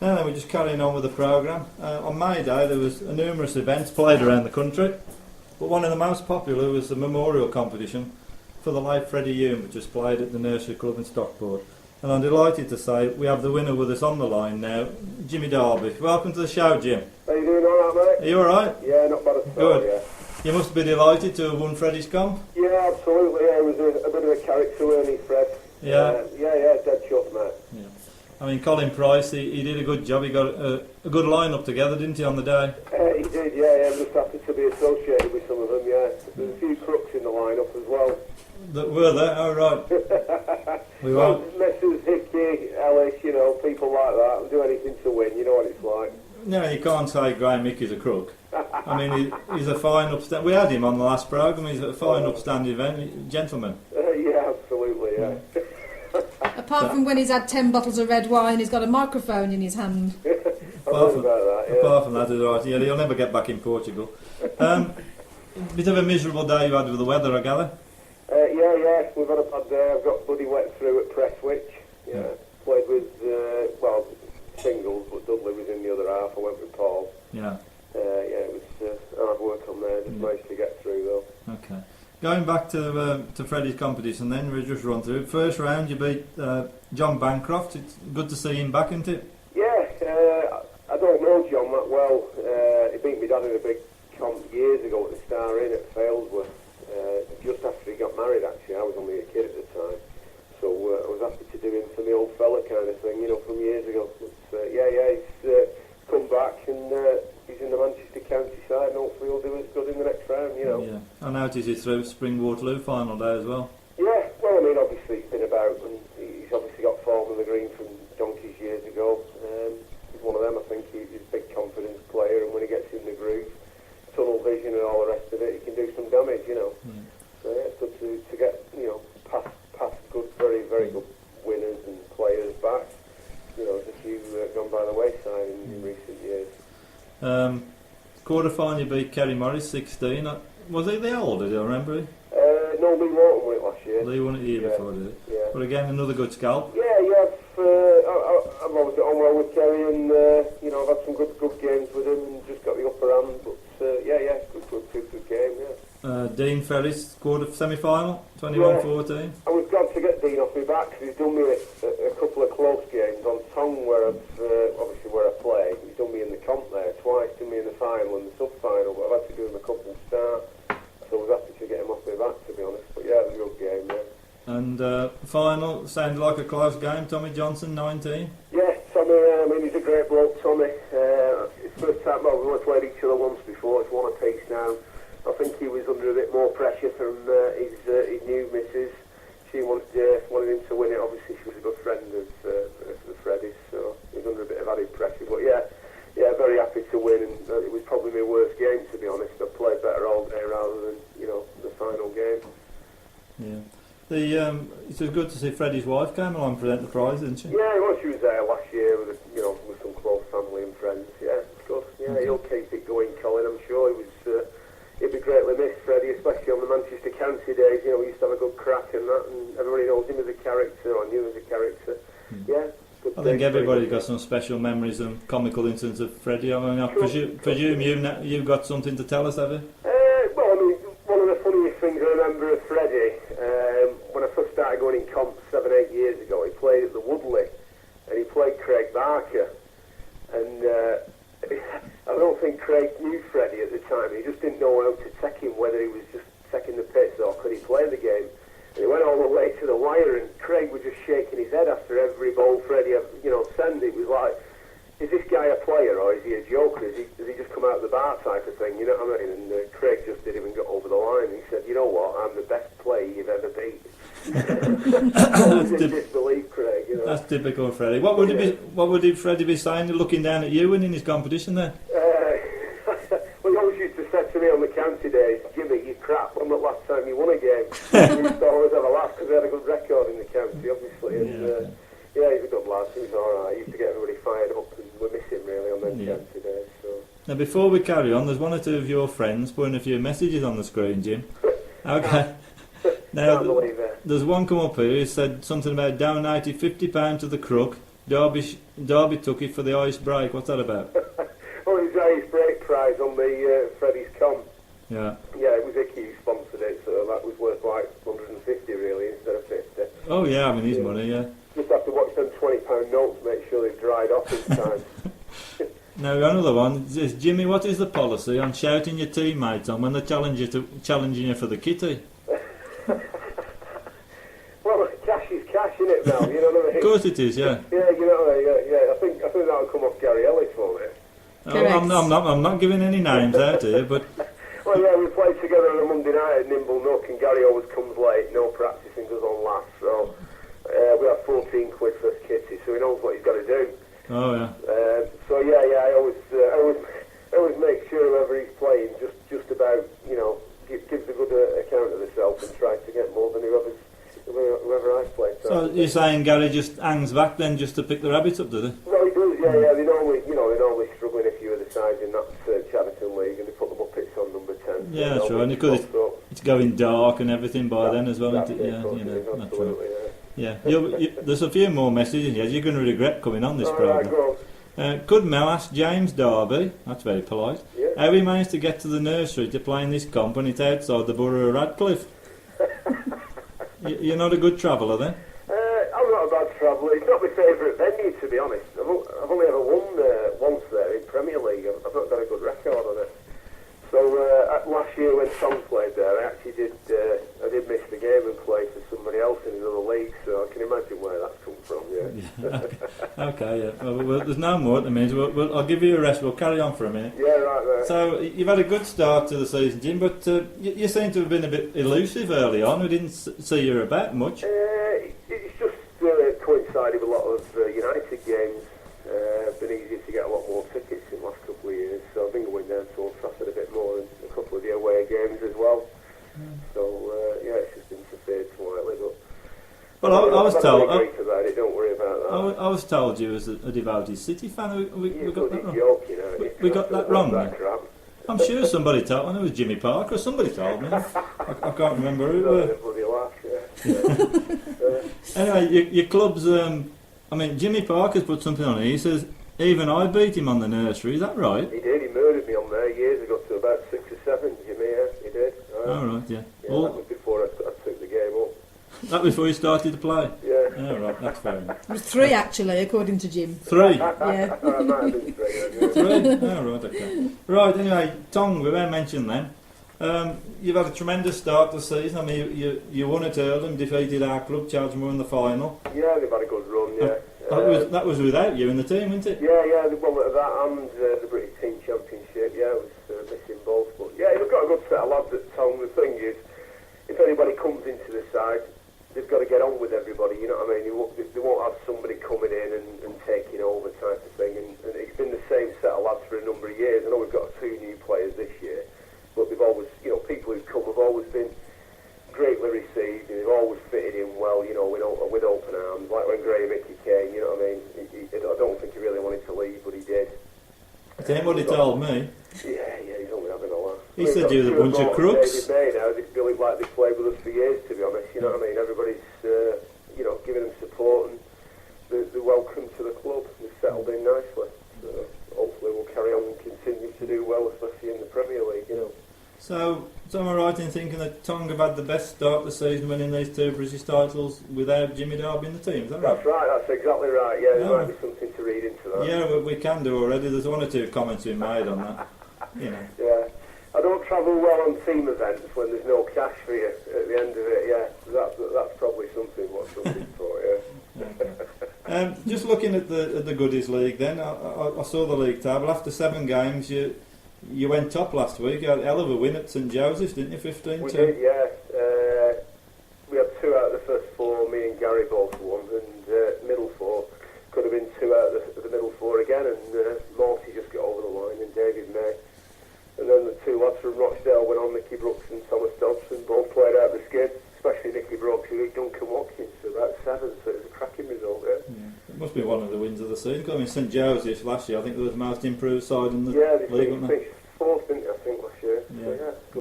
Now then, we're just carrying on with the programme. On May Day there was numerous events played around the country, but one of the most popular was the memorial competition for the late Freddie Hume, which was played at the Nursery Club in Stockport. And I'm delighted to say we have the winner with us on the line now, Jimmy Darby. Welcome to the show, Jim. How you doing, alright, mate? Are you alright? Yeah, not bad at all. Good. Yeah. You must be delighted to have won Freddie's comp. Yeah, absolutely. Yeah, it was a bit of a character, weren't he, Fred? Yeah. Yeah, dead shot, mate. Yeah. I mean, Colin Price, he did a good job. He got a good line-up together, didn't he, on the day? He did, yeah. I'm just happy to be associated with some of them, yeah. There's a few crooks in the line-up as well. That were there? Oh, right. We won't. Messrs Hickey, Ellis, you know, people like that. They'll do anything to win, you know what it's like. No, you can't say Graham Mickey's a crook. I mean, he's a fine upstanding... We had him on the last programme. He's a fine upstanding gentleman. Yeah, absolutely, yeah. Apart from when he's had 10 bottles of red wine, he's got a microphone in his hand. Apart from that, he's all right. Yeah, he'll never get back in Portugal. Bit of a miserable day you had with the weather, I gather. Yeah, we've had a bad day. I've got Buddy wet through at Prestwich. Yeah, played with, singles, but Dudley was in the other half. I went with Paul. Yeah. It was hard work on there. Just managed to get through, though. Okay. Going back to Freddie's competition then, we'll just run through. First round you beat John Bancroft. It's good to see him back, isn't it? Yeah, I don't know John that well. He beat me dad in a big comp years ago at the Star Inn at Failsworth. Just after he got married, actually. I was only a kid at the time. So I was happy to do him for the old fella kind of thing, you know, from years ago. But, he's come back and he's in the Manchester County side, and hopefully he'll do as good in the next round, you know. Yeah. I noticed he's through Spring Waterloo final day as well. Yeah, well, I mean, obviously he's been about, and he's obviously got form on the green from donkeys years ago. He's one of them, I think. He's a big confidence player, and when he gets in the groove, tunnel vision and all the rest of it, he can do some damage, you know. Yeah. So yeah, it's good to get, you know, past good, very, very good winners and players back. You know, there's a few gone by the wayside in recent years. Quarter-final you beat Kerry Morris, 16. Was he the older, do you remember him? No, Lee Wharton won it last year. Lee won it the year before, did he? Yeah. But again, another good scalp. Yeah, I've always got on well with Kerry, and you know, I've had some good games with him and just got the upper hand. But good game, yeah. Dean Ferris, semi-final, 21-14. I was glad to get Dean off my back because he's done me a couple of close games on Tongue where I play. He's done me in the comp there twice, done me in the final and the sub-final, but I've had to do him a couple start. So I was happy to get him off my back, to be honest. But yeah, it was a good game, yeah. And final, sounded like a close game. Tommy Johnson, 19. Yeah, Tommy, I mean, he's a great bloke, Tommy. It's the first time, we've only played each other once before, it's one apiece now. I think he was under a bit more pressure from his new missus. She wanted him to win it. Obviously, she was a good friend of Freddie's, so he was under a bit of added pressure. But yeah, very happy to win, and it was probably my worst game, to be honest. I played better all day rather than, you know, the final game. Yeah. It was good to see Freddie's wife came along to present the prize, didn't she? Yeah, well, she was there last year with some close family and friends. Yeah, it's good. Yeah, okay. He'll keep it going, Colin. I'm sure he'd be greatly missed, Freddie, especially on the Manchester County days. You know, we used to have a good crack and that, and everybody knows him as a character, or knew him as a character. Yeah. I think everybody's got some special memories and comical incidents of Freddie. I mean, I presume you've got something to tell us, have you? Well, I mean, one of the funniest things I remember of Freddie, when I first started going in comp 7-8 years ago, he played at the Woodley, and he played Craig Barker, and I don't think Craig knew Freddie at the time. He just didn't know how to take him, whether he was just taking the piss or could he play the game. And he went all the way to the wire, and Craig was just shaking his head after every ball Freddie, sent. It was like, is this guy a player or is he a joker? Does he just come out of the bar type of thing? You know what I mean? And Craig just didn't even get over the line. He said, you know what, I'm the best player you've ever beat. I didn't disbelieve Craig, you know. That's typical Freddie. What would Freddie be saying, looking down at you winning his competition there? Well, he always used to say to me on the county days, Jimmy, you crap, when the last time you won a game? We used to always have a laugh because we had a good record in the county, obviously. And, he's a good lad, he was alright. He used to get everybody fired up, and we miss him really on them county days. So. Now, before we carry on, there's one or two of your friends putting a few messages on the screen, Jim. Okay. Now, there's one come up here who said something about donating £50 to the crook, Derby took it for the ice break. What's that about? Oh, it was the ice break prize on the Freddie's comp. Yeah. Yeah, it was Icky who sponsored it, so that was worth like 150 really instead of 50. Oh yeah, I mean his money, yeah. Just have to watch them £20 notes, make sure they've dried off in time. Now another one is, Jimmy, what is the policy on shouting your teammates on when they're challenging you for the kitty? Well, cash is cash, isn't it, Mel? You know what I mean? Of course it is, yeah. Yeah, you know what I mean? Yeah. I think that'll come off Gary Ellis, won't it? I'm not giving any names out here, but well, yeah, we played together on a Monday night at Nimble Nook, and Gary always comes late, no practice, and goes on last. So we have 14 quid for his kitty, so he knows what he's got to do. oh yeah. So yeah, I always make sure whoever he's playing just about gives a good account of himself and tries to get more than whoever I play. So you're saying Gary just hangs back then just to pick the rabbits up, do they? Well, he does, yeah. They normally struggle in a few of the sides in that Chatterton League, and they put them up it's on number 10. Yeah, that's right. And because it's going dark and everything by then as well, isn't it? Yeah, that's right. Yeah, there's a few more messages here. You're going to regret coming on this programme. Could Mel ask James Darby, that's very polite, how he managed to get to the nursery to play in this comp when it's outside the borough of Radcliffe? You're not a good traveller then? I'm not a bad traveller. It's not my favourite venue, to be honest. I've only ever won once there in Premier League. I've not got a good record on it. So last year when Tom played there, I actually did miss the game and play for somebody else in another league, so I can imagine where that's come from, yeah. Okay, yeah. Well, there's no more at the minute. I'll give you a rest. We'll carry on for a minute. Yeah, right. So you've had a good start to the season, Jim, but you seem to have been a bit elusive early on. We didn't see you about much. It's just coincided with a lot of United games. Been easier to get a lot more tickets in the last couple of years, so I've been going down to Old Trafford a bit more and a couple of the away games as well. So it's just interfered slightly, but well, I was told. About it, don't worry about that. I was told you as a devoted City fan. We got that wrong. Joke, we got that wrong. I'm sure somebody told me. It was Jimmy Parker. Somebody told me. I can't remember who. Anyway, your club's. I mean, Jimmy Parker's put something on here. He says even I beat him on the nursery. Is that right? He did. He murdered me on there years ago to about 6 or 7. Jimmy, he did. Oh right, yeah. Yeah, that was before I took the game up. That before you started to play? Yeah. Oh right, that's fair enough. It was 3 actually, according to Jim. 3? Yeah. I might have been 3. 3? Oh right, okay. Right, anyway, Tong, we won't mention them. You've had a tremendous start to the season. I mean, you won at Earlham, defeated our club, Cheltenham in the final. Yeah, they've had a good run, yeah. That was without you in the team, wasn't it? Yeah, well, that and the British Team Championship, yeah, it was missing both. But yeah, we've got a good set of lads at Tong. The thing is, if anybody comes into the side, they've got to get on with everybody, you know what I mean? They won't have somebody coming in and taking over type of thing. And it's been the same set of lads for a number of years. I know we've got 2 new players this year, but they've always, people who've come have always been greatly received, and they've always fitted in well, with open arms. Like when Graham Hickey came, you know what I mean? I don't think he really wanted to leave, but he did. I tell you what he told me. Yeah, he's only having a laugh. He said you was a bunch of crooks. David May now, they feel like they've played with us for years, to be honest, you know what I mean? Everybody's, giving them support, and they're welcome to the club. They've settled in nicely. So hopefully we'll carry on and continue to do well, especially in the Premier League, So am I right in thinking that Tong have had the best start of the season winning these 2 British titles without Jimmy Darby in the team? Is that right? That's right, that's exactly right. Yeah, there might be something to read into that. Yeah, we can do already. There's 1 or 2 comments we made on that. Yeah, I don't travel well on team events when there's no cash for you at the end of it. Yeah, that's probably something what's something for you. Okay. Just looking at the Goodies League, then I saw the league table. After 7 games, you went top last week. You had a hell of a win at St Joseph's, didn't you? 15-2. We did, yeah. We had 2 out of the first 4. Me and Gary both won, and middle 4 could have been 2 out of the middle 4 again. And Morty just got over the line, and David May. And then the 2 lads from Rochdale went on, Nicky Brooks and Thomas Dodson, both played out the skin. Especially Nicky Brooks, who beat Duncan Watkins to about 7, so it was a cracking result, yeah. It must be one of the wins of the season. I mean, St Joseph's last year, I think they were the most improved side in the league, wasn't they? Yeah, they